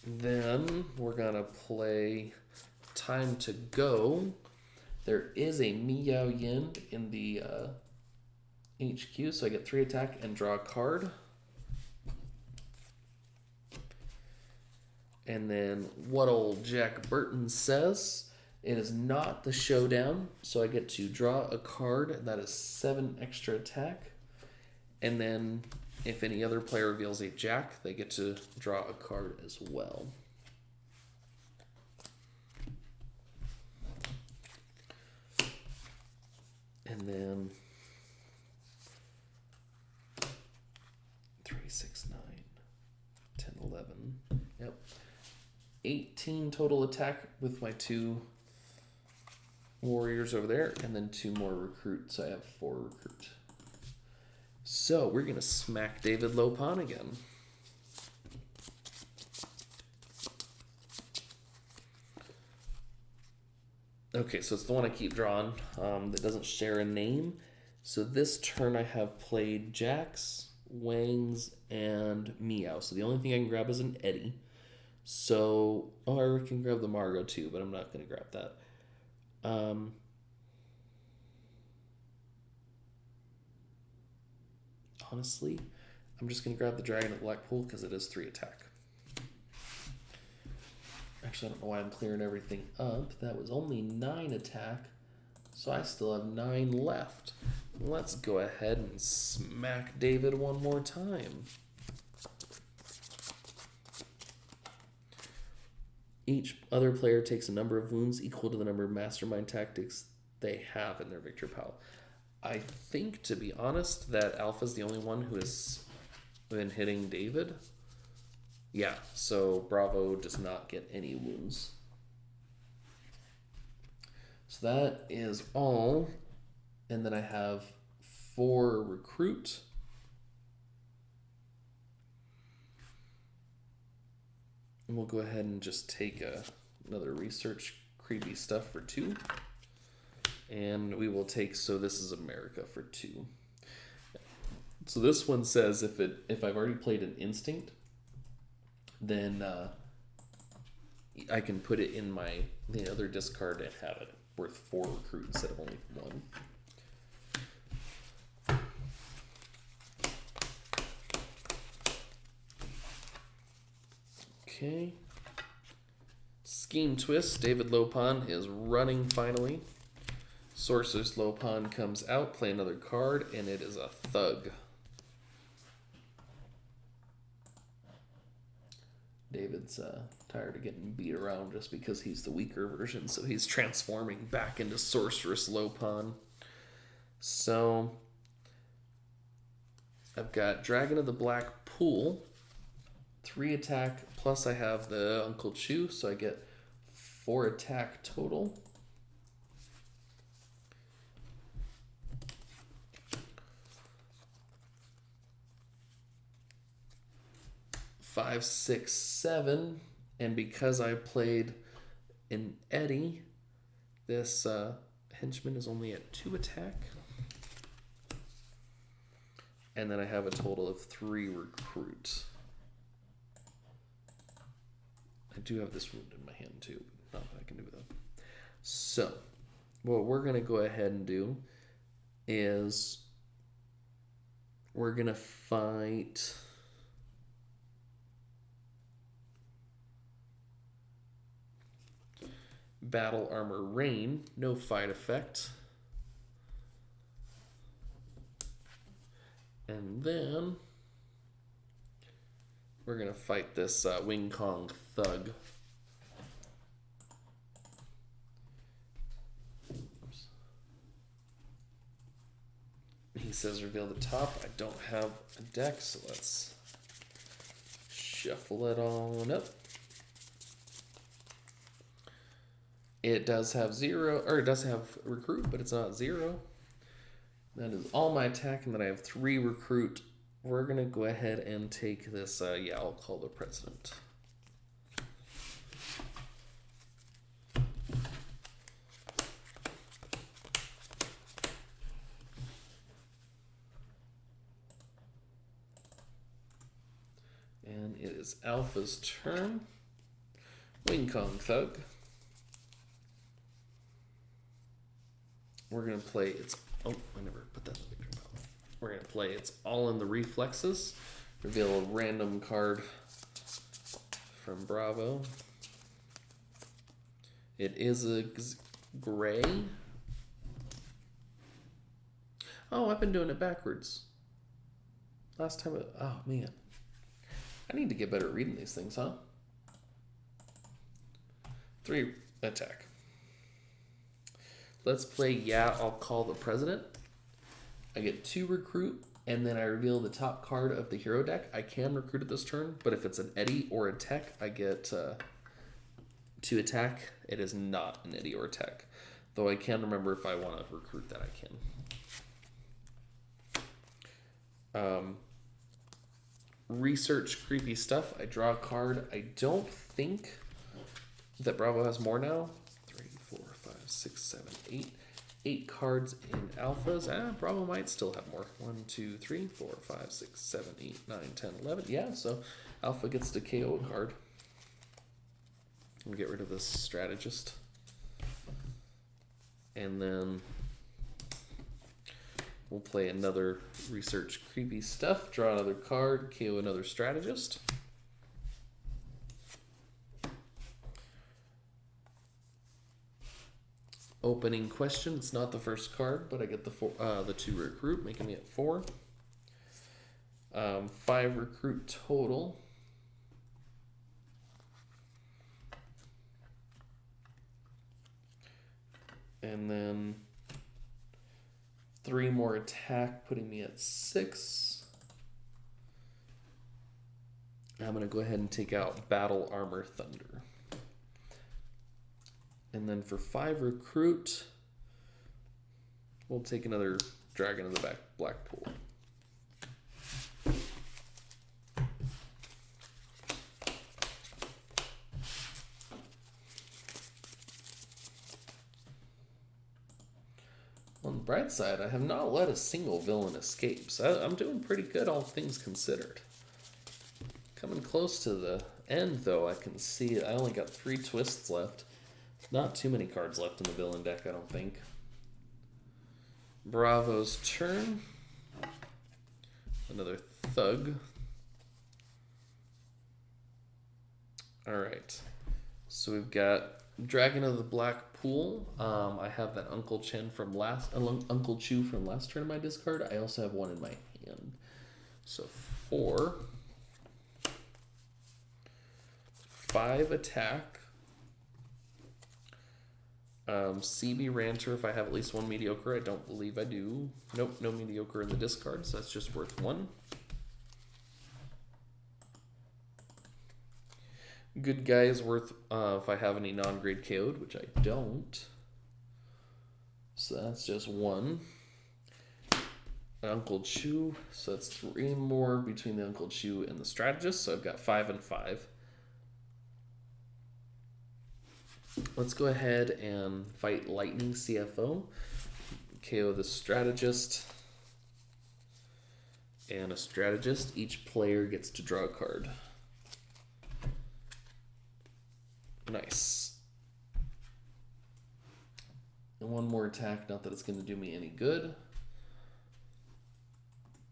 Then we're going to play Time to Go. There is a Miao Yin in the HQ, so I get 3 attack and draw a card. And then what old Jack Burton says, it is not the showdown, so I get to draw a card. That is 7 extra attack. And then if any other player reveals a Jack, they get to draw a card as well. And then 3, 6, 9, 10, 11. Yep. 18 total attack with my 2 warriors over there, and then 2 more recruits. I have 4 recruit. So we're going to smack David Lopan again. Okay, so it's the one I keep drawing that doesn't share a name. So this turn I have played Jacks, Wangs, and Miao. So the only thing I can grab is an Eddie. So, I can grab the Margo too, but I'm not going to grab that. Honestly, I'm just going to grab the Dragon at Black Pool because it is 3 attack. Actually, I don't know why I'm clearing everything up. That was only 9 attack, so I still have 9 left. Let's go ahead and smack David one more time. Each other player takes a number of wounds equal to the number of mastermind tactics they have in their victory pile. I think, to be honest, that Alpha's the only one who has been hitting David. Yeah, so Bravo does not get any wounds. So that is all. And then I have 4 recruit. And we'll go ahead and just take another research creepy stuff for 2. And we will take, so this is America for 2. So this one says if I've already played an instinct, then I can put it in the other discard and have it worth 4 recruit instead of only 1. Okay. Scheme Twist. David Lopon is running finally. Sorcerous Lopon comes out. Play another card, and it is a Thug. David's tired of getting beat around just because he's the weaker version, so he's transforming back into Sorcerous Lopon. So I've got Dragon of the Black Pool, 3 attack, plus I have the Uncle Chew, so I get 4 attack total. Five, 6, 7, and because I played an Eddie, this Henchman is only at 2 attack. And then I have a total of 3 recruit. I do have this wound in my hand too, but not that I can do without. So, what we're going to go ahead and do is we're going to fight Battle Armor Rain, no fight effect. And then we're going to fight this Wing Kong Thug. Oops. He says reveal the top. I don't have a deck, so let's shuffle it on up. It does have 0, or it does have recruit, but it's not 0. That is all my attack, and then I have 3 recruit. We're going to go ahead and take this, yeah, I'll call the president. And it is Alpha's turn. Wing Kong Thug. We're going to play it's... Oh, I never put that in the victory pile. We're going to play It's All in the Reflexes. Reveal a random card from Bravo. It is a gray. Oh, I've been doing it backwards. Last time it... Oh, man. I need to get better at reading these things, huh? 3 attack. Let's play Yeah, I'll Call the President. I get 2 recruit, and then I reveal the top card of the hero deck. I can recruit at this turn, but if it's an Eddie or a tech, I get 2 attack. It is not an Eddie or a tech. Though I can remember if I want to recruit that, I can. Research creepy stuff. I draw a card. I don't think that Bravo has more now. 3, 4, 5, 6, 7, 8. 8 cards in alphas. Bravo might still have more. 1, 2, 3, 4, 5, 6, 7, 8, 9, 10, 11. Yeah, so Alpha gets to KO a card. We'll get rid of this strategist. And then we'll play another research creepy stuff. Draw another card. KO another strategist. Opening question. It's not the first card, but I get the 2 recruit, making me at 4. 5 recruit total. And then 3 more attack, putting me at 6. I'm going to go ahead and take out Battle Armor Thunder. And then for 5 recruit, we'll take another Dragon of the Black Pool. On the bright side, I have not let a single villain escape, so I'm doing pretty good, all things considered. Coming close to the end, though, I can see I only got 3 twists left. Not too many cards left in the villain deck, I don't think. Bravo's turn. Another Thug. Alright. So we've got Dragon of the Black Pool. I have that Uncle Chu from last turn in my discard. I also have one in my hand. So 4, 5 attack. CB Ranter if I have at least one Mediocre. I don't believe I do. Nope, no Mediocre in the discard, so that's just worth 1. Good Guy is worth if I have any non-grade KO'd, which I don't. So that's just 1. Uncle Chu, so that's 3 more between the Uncle Chu and the Strategist, so I've got 5 and 5. Let's go ahead and fight Lightning CFO. KO the Strategist and a Strategist. Each player gets to draw a card. Nice. And one more attack, not that it's going to do me any good.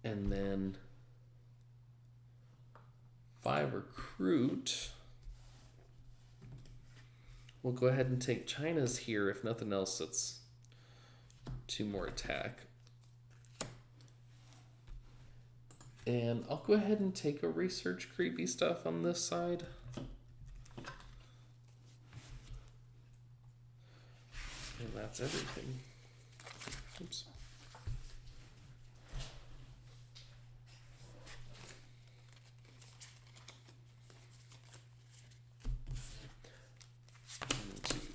And then 5 Recruit. We'll go ahead and take China's here. If nothing else, it's 2 more attack. And I'll go ahead and take a Research Creepy Stuff on this side. And that's everything. Oops.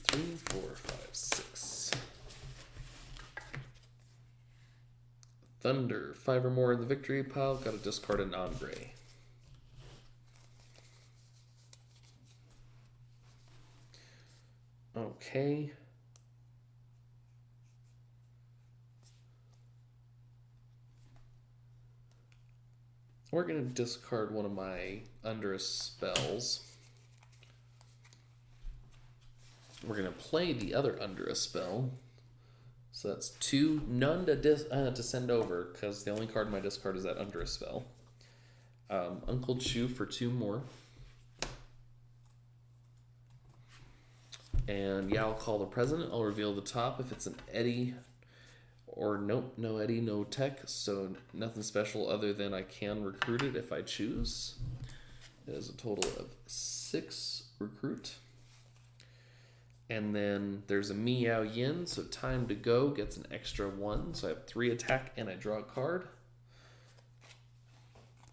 Three, 4, 5, 6. Thunder. 5 or more in the victory pile. Got to discard a non-gray. Okay. We're going to discard one of my Under a spells. We're going to play the other Under a spell. So that's 2, none to send over, because the only card in my discard is that Under a spell. Uncle Chu for 2 more. And yeah, I'll call the President. I'll reveal the top if it's an Eddie. Or nope, no Eddie, no tech. So nothing special other than I can recruit it if I choose. It is a total of 6 recruit. And then there's a Miao Yin, so Time to Go gets an extra 1. So I have 3 attack and I draw a card.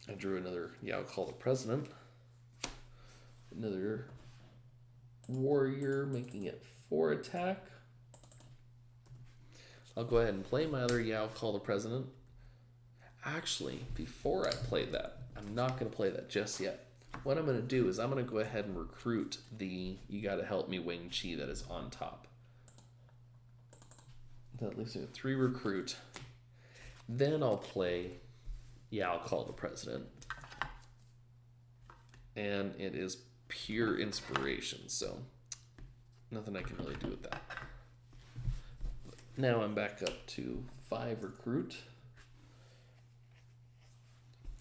I drew another, yeah, I'll call the President. Another Warrior, making it 4 attack. I'll go ahead and play my other Yao Call the President. Actually, before I play that, I'm not going to play that just yet. What I'm going to do is I'm going to go ahead and recruit the You Gotta Help Me Wang Chi that is on top. That leaves me with 3 recruit. Then I'll play Yao Call the President. And it is pure inspiration, so nothing I can really do with that. Now I'm back up to 5 recruit.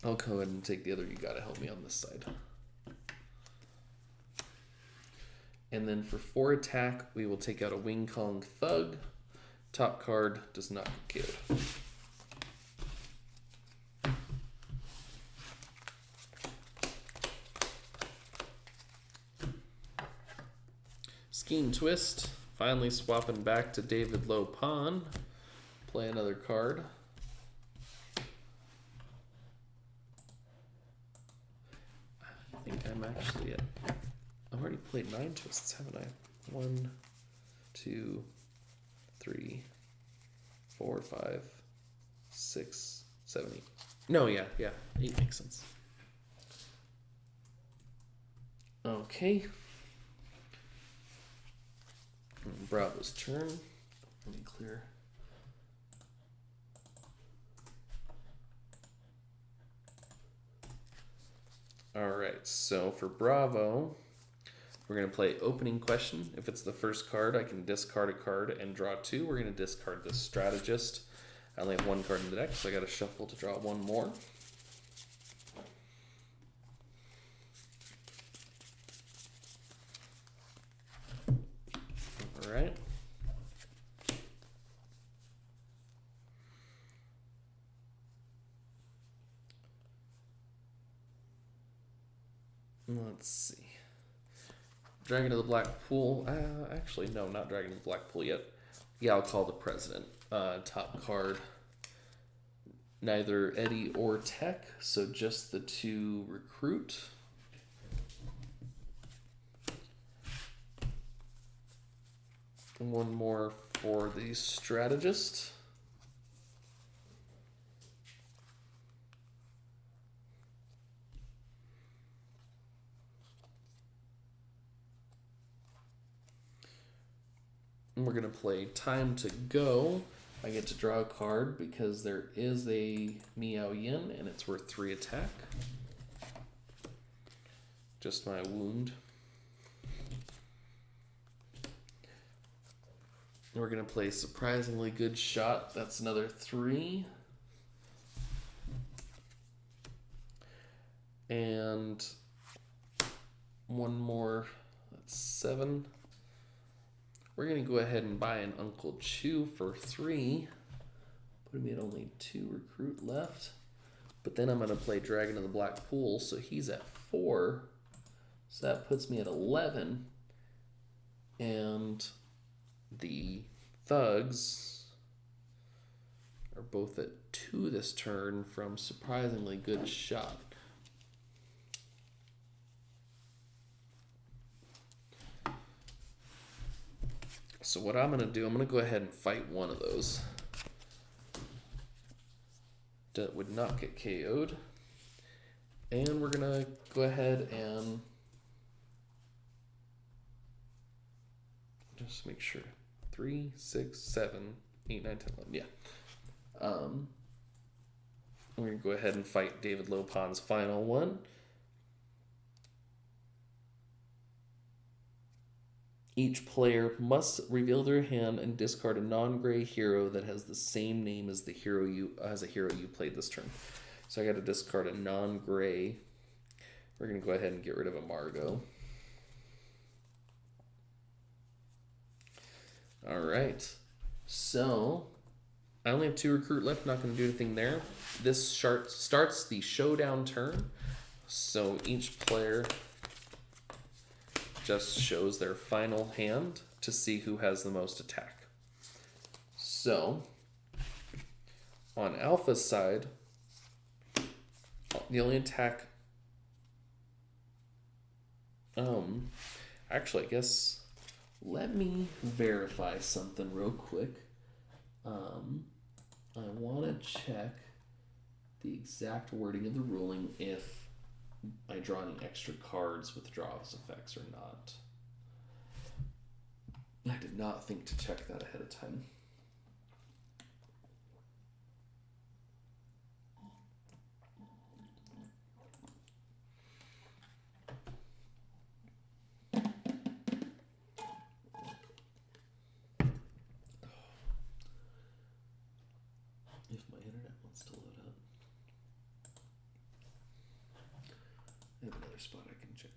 I'll go ahead and take the other You Gotta Help Me on this side. And then for 4 attack, we will take out a Wing Kong Thug. Top card does not get killed. Scheme Twist. Finally swapping back to David Low Pawn. Play another card. I think I'm actually at... I've already played 9 twists, haven't I? 1, 2, 3, 4, 5, 6, 7, 8. No, yeah. 8 makes sense. Okay. Bravo's turn. Let me clear. Alright, so for Bravo, we're going to play Opening Question. If it's the first card, I can discard a card and draw 2. We're going to discard the Strategist. I only have 1 card in the deck, so I got to shuffle to draw 1 more. All right. Let's see. Dragon of the Black Pool. Actually, no, not Dragon of the Black Pool yet. Yeah, I'll call the President. Top card. Neither Eddie or Tech, so just the 2 recruit. And 1 more for the strategist. And we're going to play Time to Go. I get to draw a card because there is a Miao Yin and it's worth 3 attack. Just my wound. And we're going to play Surprisingly Good Shot. That's another 3. And 1 more. That's 7. We're going to go ahead and buy an Uncle Chew for 3. Putting me at only 2 recruit left. But then I'm going to play Dragon of the Black Pool, so he's at 4. So that puts me at 11. And the Thugs are both at 2 this turn from Surprisingly Good Shot. So what I'm going to do, I'm going to go ahead and fight one of those. That would not get KO'd. And we're going to go ahead and just make sure. 3, 6, 7, 8, 9, 10, 11. Yeah. We're going to go ahead and fight David Lopon's final one. Each player must reveal their hand and discard a non-gray hero that has the same name as the hero you played this turn. So I got to discard a non-gray. We're going to go ahead and get rid of a Margo. All right. So I only have 2 recruit left. Not going to do anything there. This starts the showdown turn. So each player just shows their final hand to see who has the most attack. So, on Alpha's side, the only attack... actually, I guess... Let me verify something real quick. I want to check the exact wording of the ruling if I draw any extra cards with draws effects or not. I did not think to check that ahead of time. If my internet wants to load up. I have another spot I can check.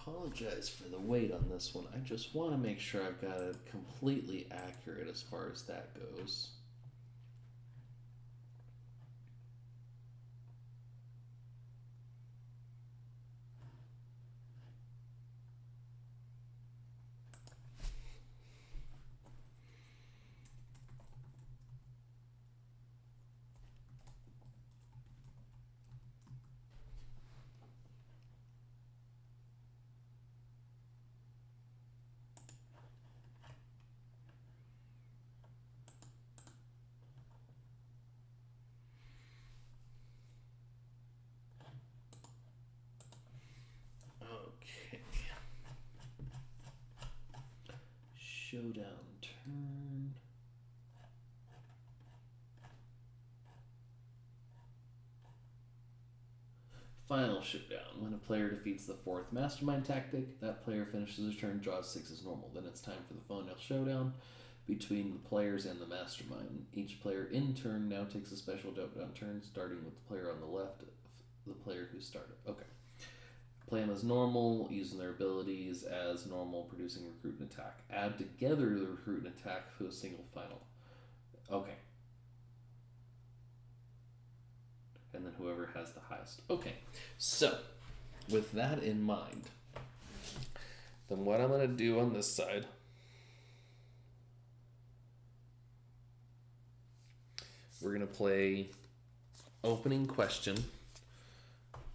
Apologize for the wait on this one. I just want to make sure I've got it completely accurate as far as that goes. Okay. Showdown turn. turn. Final showdown. When a player defeats the fourth mastermind tactic, that player finishes his turn, draws 6 as normal. Then it's time for the final showdown between the players and the mastermind. Each player in turn now takes a special showdown turn, starting with the player on the left of the player who started. Okay. Play them as normal, using their abilities as normal, producing recruit and attack. Add together the recruit and attack to a single final. Okay. And then whoever has the highest. Okay, so with that in mind, then what I'm going to do on this side, we're going to play opening question.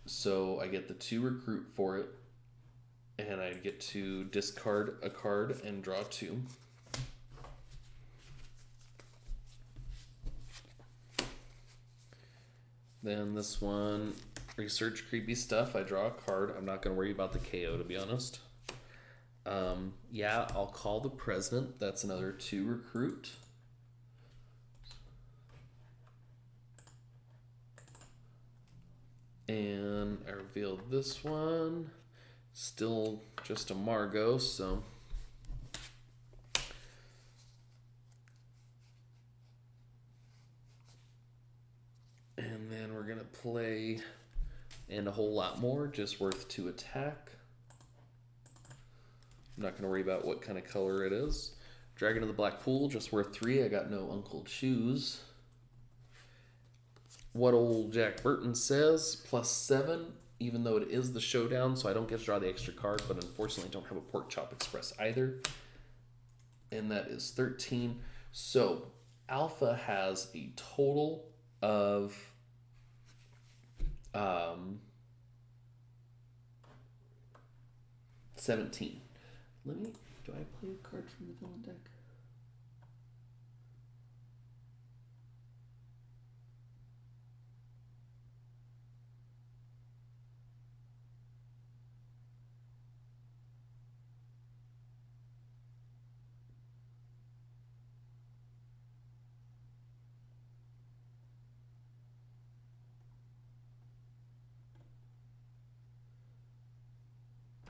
So I get the 2 recruit for it, and I get to discard a card and draw 2. Then this one, research creepy stuff. I draw a card. I'm not going to worry about the KO, to be honest. Yeah, I'll call the president. That's another 2 recruit. And I revealed this one. Still just a Margo, so... And then we're going to play, and a whole lot more, just worth 2 attack. I'm not going to worry about what kind of color it is. Dragon of the Black Pool, just worth 3. I got no Uncle Choose. What old Jack Burton says, +7, even though it is the showdown, so I don't get to draw the extra card, but unfortunately I don't have a Pork Chop Express either. And that is 13. So Alpha has a total of 17. Do I play a card from the villain deck?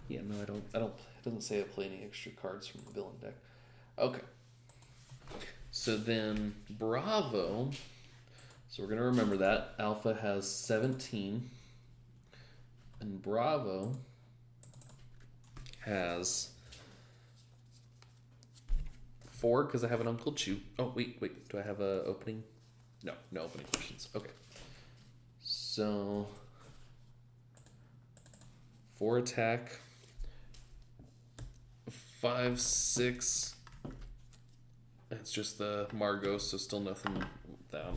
Yeah, no, I don't. It doesn't say I play any extra cards from the villain deck. Okay. So then Bravo. So we're gonna remember that Alpha has 17, and Bravo has 4 because I have an Uncle Chew. Oh wait. Do I have a opening? No opening questions. Okay. So 4 attack. 5, 6. It's just the Margo, so still nothing with that.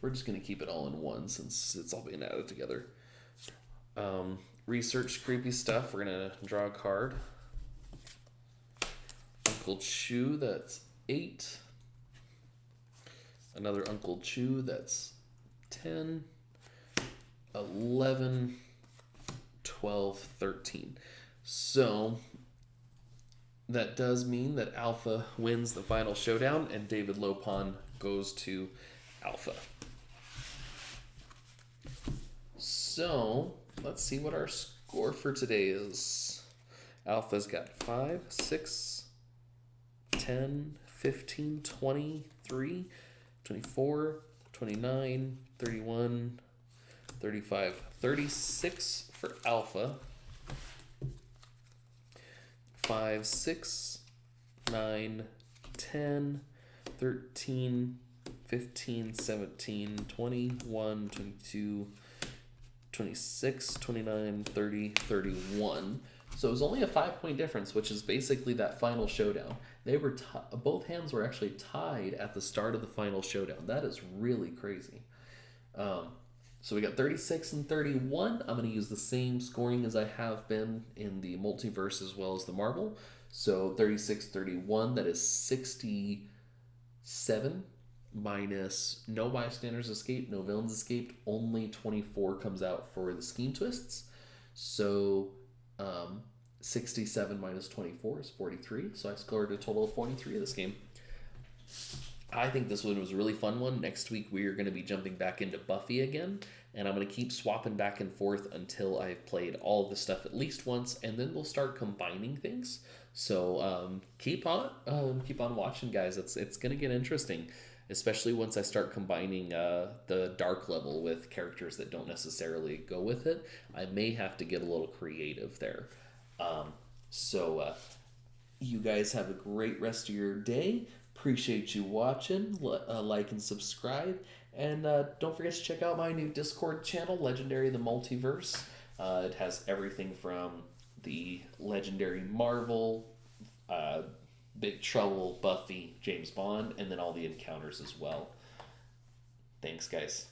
We're just going to keep it all in one since it's all being added together. Research creepy stuff. We're going to draw a card. Uncle Chew, that's 8. Another Uncle Chew, that's 10. 11. 12, 13. So that does mean that Alpha wins the final showdown and David Lopon goes to Alpha. So let's see what our score for today is. Alpha's got 5, 6, 10, 15, 23, 24, 29, 31, 35, 36 for Alpha. 5, 6, 9, 10, 13, 15, 17, 21, 22, 26, 29, 30, 31. So it was only a 5-point difference, which is basically that final showdown. They were both hands were actually tied at the start of the final showdown. That is really crazy. So we got 36 and 31. I'm going to use the same scoring as I have been in the Multiverse as well as the Marvel. So 36, 31, that is 67 minus no bystanders escaped, no villains escaped. Only 24 comes out for the scheme twists. So 67 minus 24 is 43, so I scored a total of 43 of this game. I think this one was a really fun one. Next week we are going to be jumping back into Buffy again, and I'm going to keep swapping back and forth until I've played all of the stuff at least once, and then we'll start combining things. So keep on watching, guys. It's going to get interesting, especially once I start combining the dark level with characters that don't necessarily go with it. I may have to get a little creative there. So you guys have a great rest of your day. Appreciate you watching. Like and subscribe. And don't forget to check out my new Discord channel, Legendary the Multiverse. It has everything from the Legendary Marvel, Big Trouble, Buffy, James Bond, and then all the encounters as well. Thanks, guys.